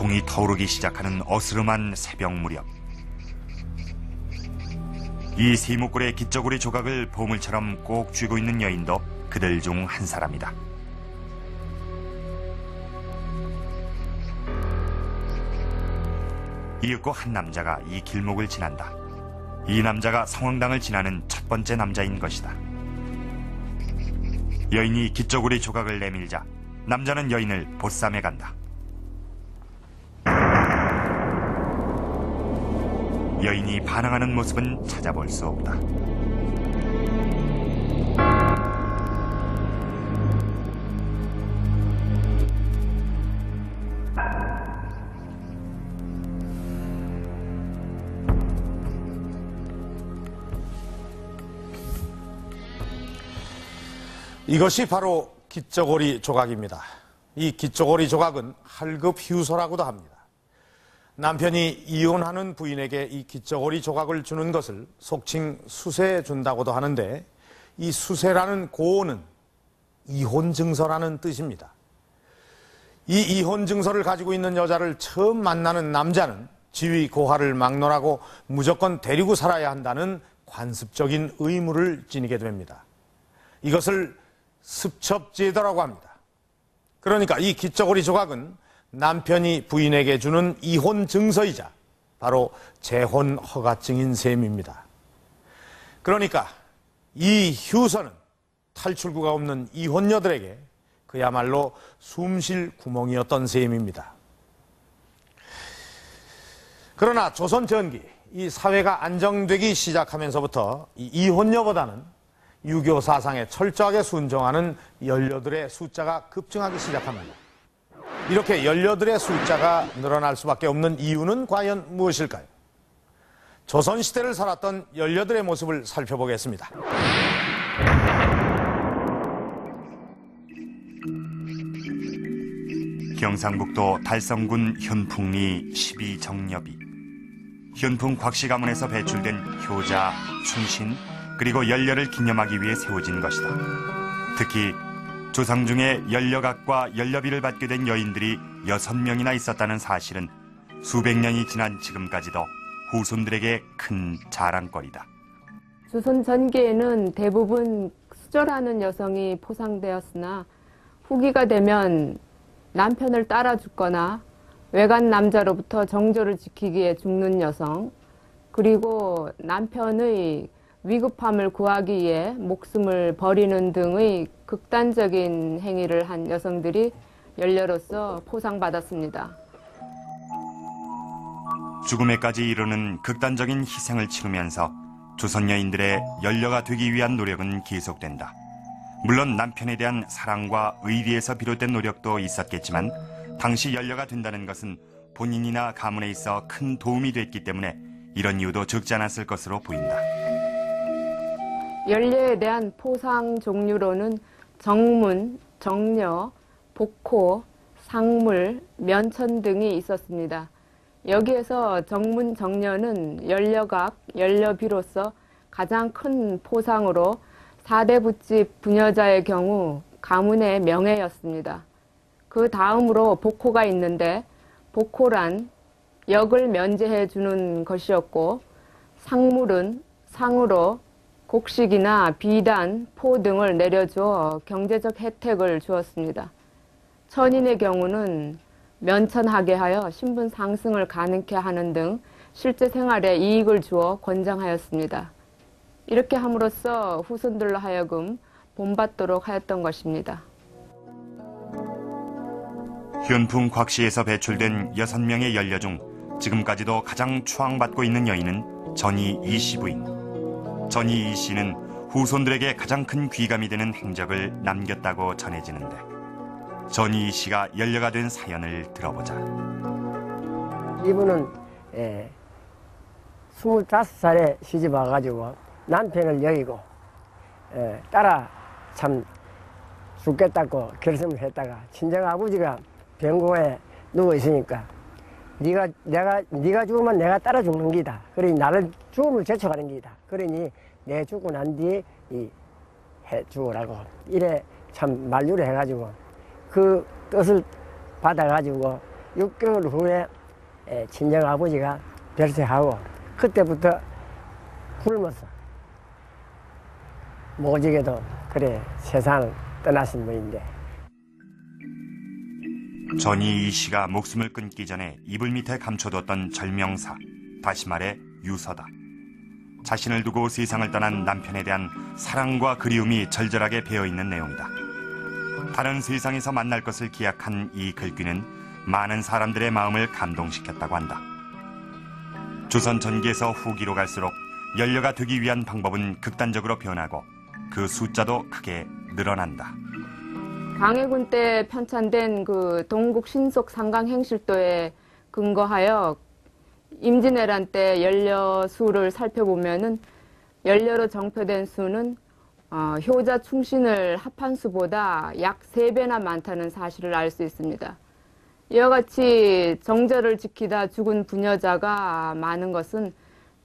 고통이 터오르기 시작하는 어스름한 새벽 무렵, 이 세목골의 깃저고리 조각을 보물처럼 꼭 쥐고 있는 여인도 그들 중 한 사람이다. 이윽고 한 남자가 이 길목을 지난다. 이 남자가 성황당을 지나는 첫 번째 남자인 것이다. 여인이 깃저고리 조각을 내밀자 남자는 여인을 보쌈해 간다. 여인이 반항하는 모습은 찾아볼 수 없다. 이것이 바로 깃저고리 조각입니다. 이 깃저고리 조각은 할급 휴소라고도 합니다. 남편이 이혼하는 부인에게 이 깃저고리 조각을 주는 것을 속칭 수세 준다고도 하는데, 이 수세라는 고어는 이혼 증서라는 뜻입니다. 이 이혼 증서를 가지고 있는 여자를 처음 만나는 남자는 지위 고하를 막론하고 무조건 데리고 살아야 한다는 관습적인 의무를 지니게 됩니다. 이것을 습첩제도라고 합니다. 그러니까 이 깃저고리 조각은 남편이 부인에게 주는 이혼 증서이자 바로 재혼 허가증인 셈입니다. 그러니까 이 휴서는 탈출구가 없는 이혼녀들에게 그야말로 숨쉴 구멍이었던 셈입니다. 그러나 조선 전기 이 사회가 안정되기 시작하면서부터 이 이혼녀보다는 유교 사상에 철저하게 순종하는 연료들의 숫자가 급증하기 시작합니다. 이렇게 연료들의 숫자가 늘어날 수밖에 없는 이유는 과연 무엇일까요? 조선시대를 살았던 연료들의 모습을 살펴보겠습니다. 경상북도 달성군 현풍리 12정렵이 현풍 곽씨 가문에서 배출된 효자, 춘신, 그리고 연료를 기념하기 위해 세워진 것이다. 특히 조상 중에 연료각과 연료비를 받게 된 여인들이 6명이나 있었다는 사실은 수백 년이 지난 지금까지도 후손들에게 큰 자랑거리다. 조선 전기에는 대부분 수절하는 여성이 포상되었으나 후기가 되면 남편을 따라 죽거나 외간 남자로부터 정조를 지키기 위해 죽는 여성, 그리고 남편의 위급함을 구하기 위해 목숨을 버리는 등의 극단적인 행위를 한 여성들이 연료로서 포상받았습니다. 죽음에까지 이르는 극단적인 희생을 치르면서 조선 여인들의 연료가 되기 위한 노력은 계속된다. 물론 남편에 대한 사랑과 의리에서 비롯된 노력도 있었겠지만 당시 연료가 된다는 것은 본인이나 가문에 있어 큰 도움이 됐기 때문에 이런 이유도 적지 않았을 것으로 보인다. 연료에 대한 포상 종류로는 정문, 정려, 복호, 상물, 면천 등이 있었습니다. 여기에서 정문, 정려는 연료각, 연료비로서 가장 큰 포상으로 4대 부집 부녀자의 경우 가문의 명예였습니다. 그 다음으로 복호가 있는데, 복호란 역을 면제해 주는 것이었고, 상물은 상으로 곡식이나 비단, 포 등을 내려주어 경제적 혜택을 주었습니다. 천인의 경우는 면천하게 하여 신분 상승을 가능케 하는 등 실제 생활에 이익을 주어 권장하였습니다. 이렇게 함으로써 후손들로 하여금 본받도록 하였던 것입니다. 현풍 곽씨에서 배출된 6명의 연료 중 지금까지도 가장 추앙받고 있는 여인은 전이 이씨 부인. 전이 이씨는 후손들에게 가장 큰 귀감이 되는 행적을 남겼다고 전해지는데, 전이 이씨가 연료가 된 사연을 들어보자. 이분은 25살에 시집 와가지고 남편을 여의고 따라 참 죽겠다고 결심을 했다가 친정 아버지가 병고에 누워 있으니까 네가 죽으면 내가 따라 죽는 기다. 그러니 나를 죽음을 제쳐가는 기다. 그러니 내 죽고 난 뒤에 해 죽으라고 이래 참 만류를 해가지고 그 뜻을 받아가지고 6개월 후에 친정 아버지가 별세하고 그때부터 굶어서 모지게도 그래 세상을 떠나신 분인데 전이 이 씨가 목숨을 끊기 전에 이불 밑에 감춰뒀던 절명사, 다시 말해 유서다. 자신을 두고 세상을 떠난 남편에 대한 사랑과 그리움이 절절하게 배어있는 내용이다. 다른 세상에서 만날 것을 기약한 이 글귀는 많은 사람들의 마음을 감동시켰다고 한다. 조선 전기에서 후기로 갈수록 연료가 되기 위한 방법은 극단적으로 변하고 그 숫자도 크게 늘어난다. 강해군 때 편찬된 그 동국 신속 상강 행실도에 근거하여 임진왜란 때 연료 수를 살펴보면은 연료로 정표된 수는 효자 충신을 합한 수보다 약 3배나 많다는 사실을 알 수 있습니다. 이와 같이 정절을 지키다 죽은 부녀자가 많은 것은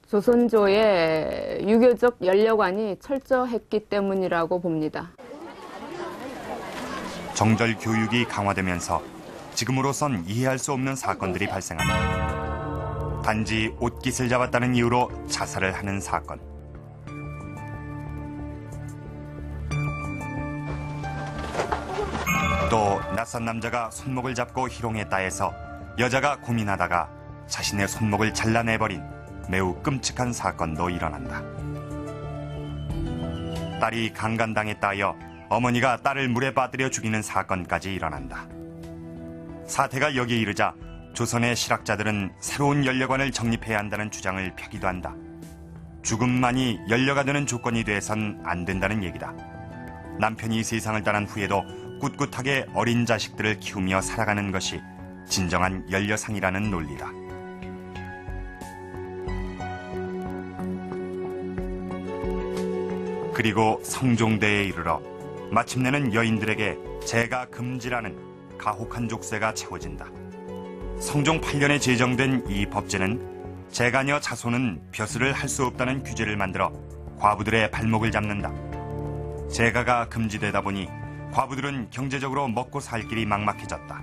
조선조의 유교적 연료관이 철저했기 때문이라고 봅니다. 정절 교육이 강화되면서 지금으로선 이해할 수 없는 사건들이 발생한다. 단지 옷깃을 잡았다는 이유로 자살을 하는 사건. 또 낯선 남자가 손목을 잡고 희롱했다 해서 여자가 고민하다가 자신의 손목을 잘라내버린 매우 끔찍한 사건도 일어난다. 딸이 강간당했다 하여 어머니가 딸을 물에 빠뜨려 죽이는 사건까지 일어난다. 사태가 여기에 이르자 조선의 실학자들은 새로운 연료관을 정립해야 한다는 주장을 펴기도 한다. 죽음만이 연료가 되는 조건이 돼선 안 된다는 얘기다. 남편이 세상을 떠난 후에도 꿋꿋하게 어린 자식들을 키우며 살아가는 것이 진정한 연료상이라는 논리다. 그리고 성종대에 이르러 마침내는 여인들에게 제가 금지라는 가혹한 족쇄가 채워진다. 성종 8년에 제정된 이 법제는 제가녀 자손은 벼슬을 할 수 없다는 규제를 만들어 과부들의 발목을 잡는다. 제가가 금지되다 보니 과부들은 경제적으로 먹고 살 길이 막막해졌다.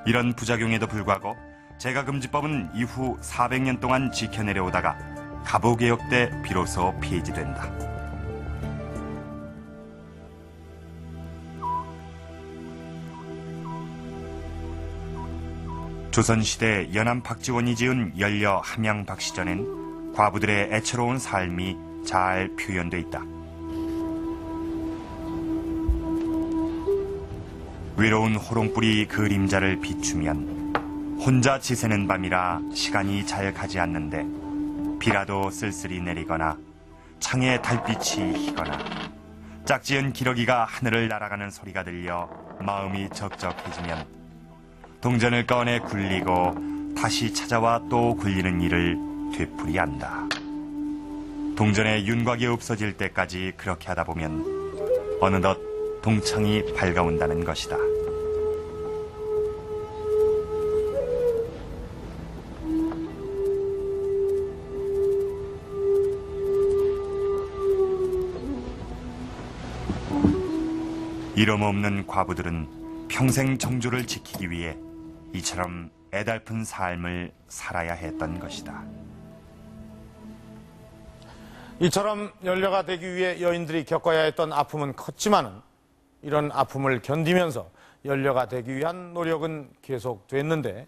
이런 부작용에도 불구하고 제가금지법은 이후 400년 동안 지켜내려오다가 갑오개혁 때 비로소 폐지된다. 조선시대 연암 박지원이 지은 연려 함양 박시전엔 과부들의 애처로운 삶이 잘 표현돼 있다. 외로운 호롱불이 그림자를 비추면 혼자 지새는 밤이라 시간이 잘 가지 않는데 비라도 쓸쓸히 내리거나 창에 달빛이 희거나 짝지은 기러기가 하늘을 날아가는 소리가 들려 마음이 적적해지면 동전을 꺼내 굴리고 다시 찾아와 또 굴리는 일을 되풀이한다. 동전의 윤곽이 없어질 때까지 그렇게 하다 보면 어느덧 동창이 밝아온다는 것이다. 이름 없는 과부들은 평생 정조를 지키기 위해 이처럼 애달픈 삶을 살아야 했던 것이다. 이처럼 연료가 되기 위해 여인들이 겪어야 했던 아픔은 컸지만은 이런 아픔을 견디면서 연료가 되기 위한 노력은 계속됐는데